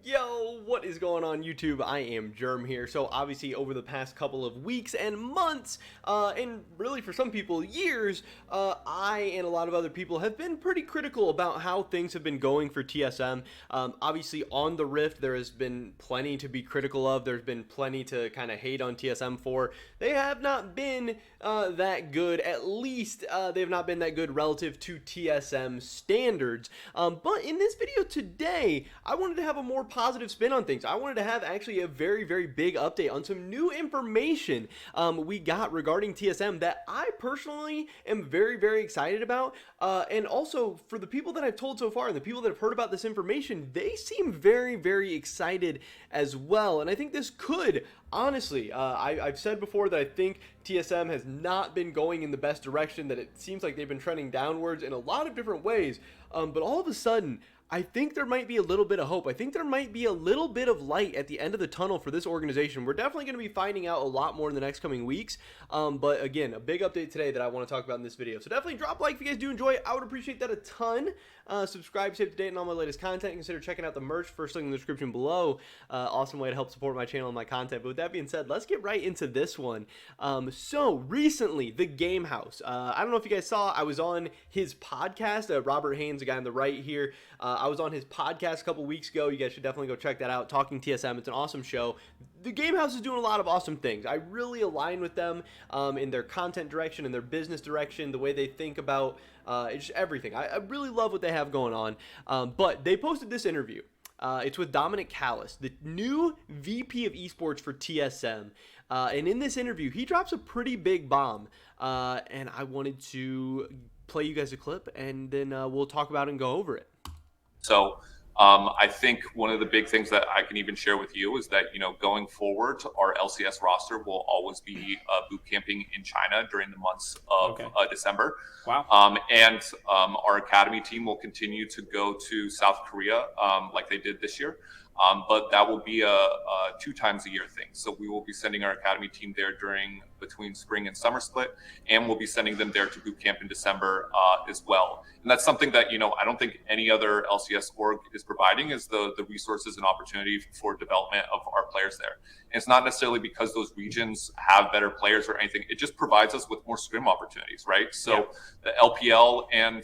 Yo, what is going on YouTube? I am Germ here. So obviously over the past couple of weeks and months, and really for some people years, I and a lot of other people have been pretty critical about how things have been going for TSM. Obviously on the Rift there has been plenty to be critical of. There's been plenty to kind of hate on TSM for. They have not been that good. At least they have not been that good relative to TSM standards. But in this video today, I wanted to have a more positive spin on things. I wanted to have actually a very, very big update on some new information we got regarding TSM that I personally am very, very excited about. And also for the people that I've told so far and the people that have heard about this information, they seem very, very excited as well. And I think this could honestly, I've said before that I think TSM has not been going in the best direction, that it seems like they've been trending downwards in a lot of different ways. But all of a sudden, I think there might be a little bit of hope. I think there might be a little bit of light at the end of the tunnel for this organization. We're definitely going to be finding out a lot more in the next coming weeks. But again, a big update today that I want to talk about in this video. So definitely drop a like if you guys do enjoy it. I would appreciate that a ton. Subscribe, stay up to date on all my latest content. Consider checking out the merch, first link in the description below. Awesome way to help support my channel and my content. But with that being said, let's get right into this one. So recently, the Game House. I don't know if you guys saw, I was on his podcast. Robert Haynes, the guy on the right here. I was on his podcast a couple weeks ago. You guys should definitely go check that out. Talking TSM, it's an awesome show. The Game House is doing a lot of awesome things. I really align with them in their content direction, in their business direction, the way they think about just everything. I really love what they have going on. But they posted this interview. It's with Dominic Callis, the new VP of Esports for TSM. And in this interview, he drops a pretty big bomb. And I wanted to play you guys a clip, and then we'll talk about it and go over it. So I think one of the big things that I can even share with you is that, going forward, our LCS roster will always be boot camping in China during the months of December. Wow. And our academy team will continue to go to South Korea like they did this year. But that will be a 2 times a year thing. So we will be sending our academy team there between spring and summer split, and we'll be sending them there to boot camp in December as well. And that's something that, I don't think any other LCS org is providing, is the resources and opportunity for development of our players there. And it's not necessarily because those regions have better players or anything. It just provides us with more scrim opportunities, right? So the LPL and,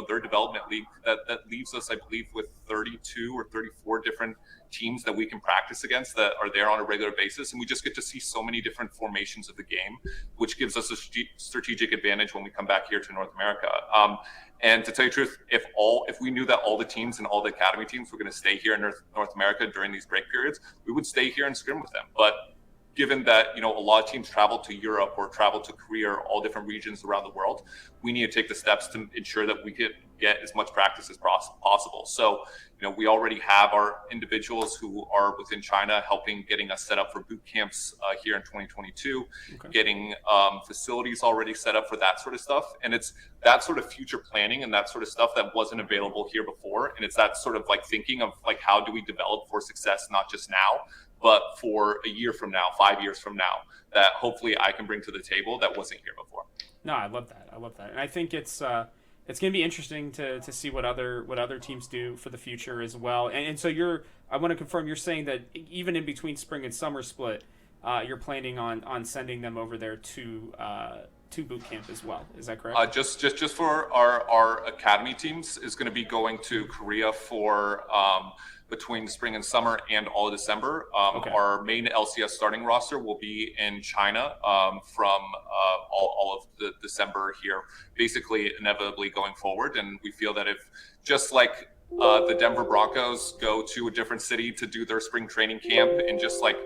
their development league, that leaves us, I believe, with 32 or 34 different teams that we can practice against that are there on a regular basis. And we just get to see so many different formations of the game, which gives us a strategic advantage when we come back here to North America. And to tell you the truth, if we knew that all the teams and all the academy teams were going to stay here in North America during these break periods, we would stay here and scrim with them. But given that, a lot of teams travel to Europe or travel to Korea or all different regions around the world, we need to take the steps to ensure that we get as much practice as possible. So, we already have our individuals who are within China getting us set up for boot camps here in 2022, getting facilities already set up for that sort of stuff. And it's that sort of future planning and that sort of stuff that wasn't available here before. And it's that sort of thinking of how do we develop for success, not just now, but for a year from now, 5 years from now, that hopefully I can bring to the table that wasn't here before. No, I love that. And I think it's going to be interesting to see what other teams do for the future as well. And so I want to confirm, you're saying that even in between spring and summer split, you're planning on sending them over there to boot camp as well. Is that correct? Just for our academy teams is going to be going to Korea for between spring and summer and all of December. Our main LCS starting roster will be in China from all of the December here, basically inevitably going forward. And we feel that if just like the Denver Broncos go to a different city to do their spring training camp, and just like,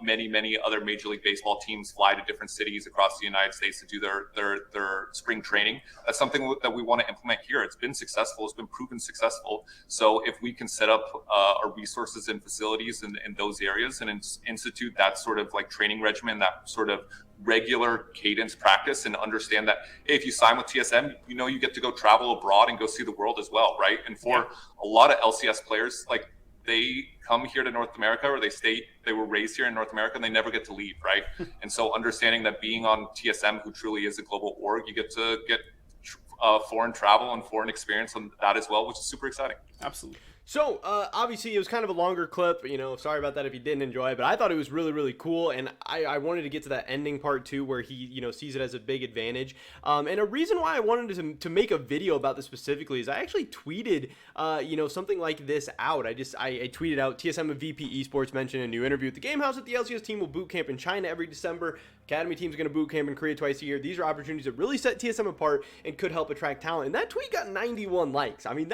many other Major League Baseball teams fly to different cities across the United States to do their spring training. That's something that we want to implement here. It's been successful. It's been proven successful. So if we can set up our resources and facilities in those areas and institute that sort of training regimen, that sort of regular cadence practice, and understand that, hey, if you sign with TSM, you get to go travel abroad and go see the world as well, right? And for a lot of LCS players, they come here to North America, or they were raised here in North America, and they never get to leave, right? And so understanding that being on TSM, who truly is a global org, you get to get foreign travel and foreign experience on that as well, which is super exciting. Absolutely. So, obviously, it was kind of a longer clip. Sorry about that if you didn't enjoy it, but I thought it was really, really cool. And I wanted to get to that ending part too, where he, sees it as a big advantage. And a reason why I wanted to make a video about this specifically is I actually tweeted, something like this out. I tweeted out TSM and VP Esports mentioned a new interview at the Game House that the LCS team will boot camp in China every December. Academy team's going to boot camp in Korea twice a year. These are opportunities that really set TSM apart and could help attract talent. And that tweet got 91 likes. I mean,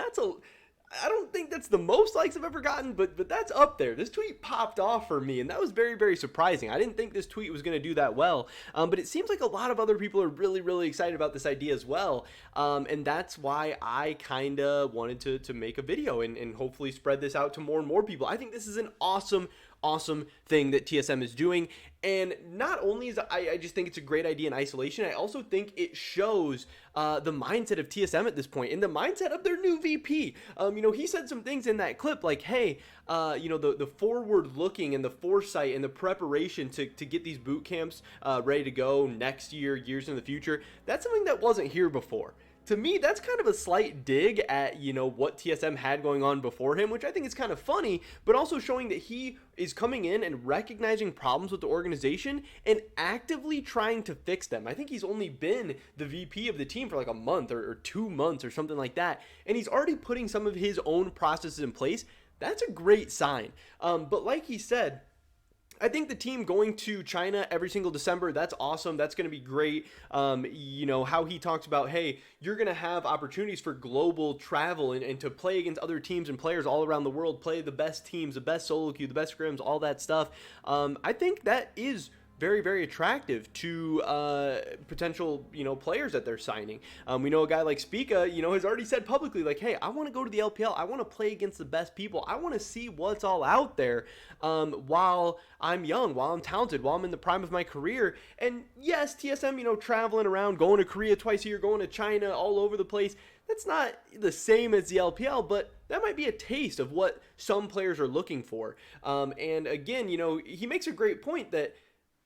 I don't think that's the most likes I've ever gotten, but that's up there. This tweet popped off for me, and that was very, very surprising. I didn't think this tweet was going to do that well, but it seems like a lot of other people are really, really excited about this idea as well, and that's why I kind of wanted to make a video and hopefully spread this out to more and more people. I think this is an awesome thing that TSM is doing, and not only is I just think it's a great idea in isolation, I also think it shows the mindset of TSM at this point and the mindset of their new VP. He said some things in that clip like, hey, the forward looking and the foresight and the preparation to get these boot camps ready to go next year, years in the future, that's something that wasn't here before. To me, that's kind of a slight dig at, what TSM had going on before him, which I think is kind of funny, but also showing that he is coming in and recognizing problems with the organization and actively trying to fix them. I think he's only been the VP of the team for like a month or 2 months or something like that, and he's already putting some of his own processes in place. That's a great sign. But like he said, I think the team going to China every single December, that's awesome. That's going to be great. How he talks about, hey, you're going to have opportunities for global travel and to play against other teams and players all around the world, play the best teams, the best solo queue, the best scrims, all that stuff. I think that is very, very attractive to potential, players that they're signing. We know a guy like Spica, has already said publicly, like, hey, I want to go to the LPL. I want to play against the best people. I want to see what's all out there while I'm young, while I'm talented, while I'm in the prime of my career. And yes, TSM, traveling around, going to Korea twice a year, going to China, all over the place. That's not the same as the LPL, but that might be a taste of what some players are looking for. And again, he makes a great point that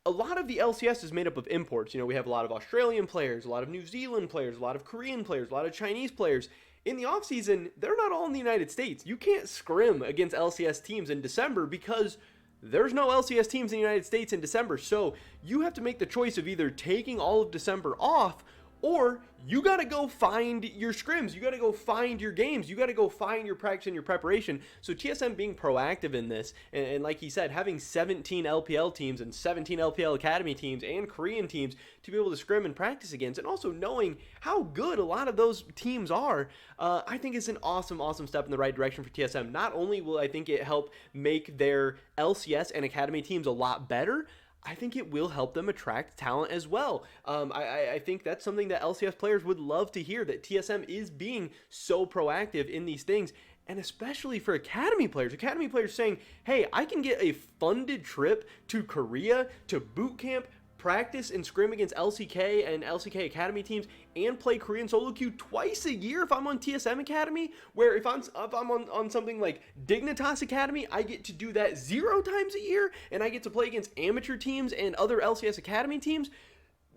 a lot of the LCS is made up of imports. We have a lot of Australian players, a lot of New Zealand players, a lot of Korean players, a lot of Chinese players. In the offseason, they're not all in the United States. You can't scrim against LCS teams in December because there's no LCS teams in the United States in December. So you have to make the choice of either taking all of December off, or you got to go find your scrims. You got to go find your games. You got to go find your practice and your preparation. So TSM being proactive in this, and like he said, having 17 LPL teams and 17 LPL Academy teams and Korean teams to be able to scrim and practice against, and also knowing how good a lot of those teams are, I think is an awesome step in the right direction for TSM. Not only will I think it help make their LCS and Academy teams a lot better, I think it will help them attract talent as well. I think that's something that LCS players would love to hear, that TSM is being so proactive in these things, and especially for Academy players. Academy players saying, hey, I can get a funded trip to Korea to boot camp, practice and scrim against LCK and LCK Academy teams, and play Korean solo queue twice a year if I'm on TSM Academy, where if I'm on something like Dignitas Academy, I get to do that 0 times a year, and I get to play against amateur teams and other LCS Academy teams.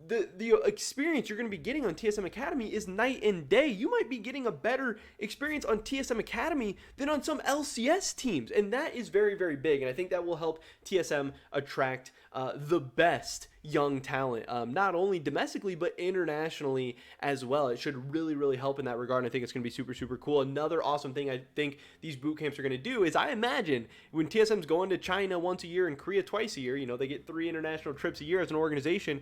The experience you're going to be getting on TSM Academy is night and day. You might be getting a better experience on TSM Academy than on some LCS teams, and that is very, very big, and I think that will help TSM attract the best young talent, not only domestically but internationally as well. It should really, really help in that regard, and I think it's going to be super, super cool. Another awesome thing I think these boot camps are going to do is, I imagine when TSM's going to China once a year and Korea twice a year, they get 3 international trips a year as an organization,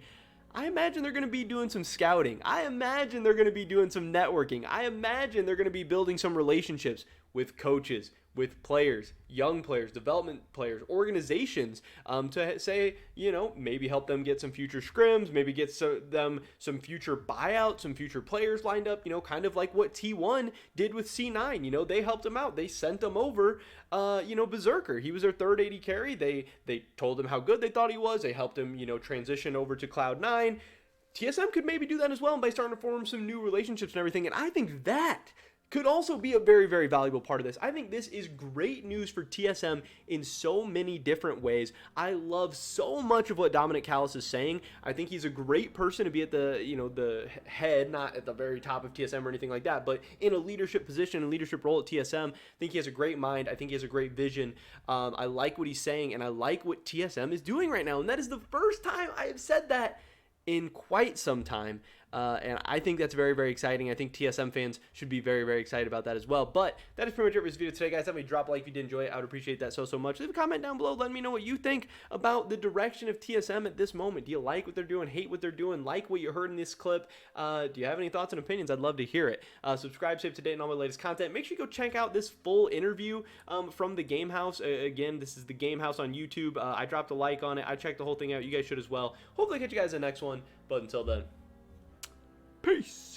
I imagine they're going to be doing some scouting. I imagine they're going to be doing some networking. I imagine they're going to be building some relationships with coaches, with players, young players, development players, organizations, to say, maybe help them get some future scrims, maybe get them some future buyouts, some future players lined up, kind of like what T1 did with C9. They helped him out. They sent him over, Berserker. He was their third AD carry. They told him how good they thought he was. They helped him, transition over to Cloud9. TSM could maybe do that as well by starting to form some new relationships and everything. And I think that could also be a very, very valuable part of this. I think this is great news for TSM in so many different ways. I love so much of what Dominic Callis is saying. I think he's a great person to be at the, the head, not at the very top of TSM or anything like that, but in a leadership position and leadership role at TSM. I think he has a great mind. I think he has a great vision. I like what he's saying, and I like what TSM is doing right now. And that is the first time I have said that in quite some time. And I think that's very, very exciting. I think TSM fans should be very, very excited about that as well. But that is pretty much it for this video today, guys. Definitely drop a like if you did enjoy it. I would appreciate that so much. Leave a comment down below letting me know what you think about the direction of TSM at this moment. Do you like what they're doing, hate what they're doing, like what you heard in this clip? Do you have any thoughts and opinions? I'd love to hear it. Subscribe, stay up to date on all my latest content. Make sure you go check out this full interview from the Game House. Again, this is the Game House on YouTube. I dropped a like on it. I checked the whole thing out. You guys should as well. Hopefully, catch you guys in the next one. But until then, peace.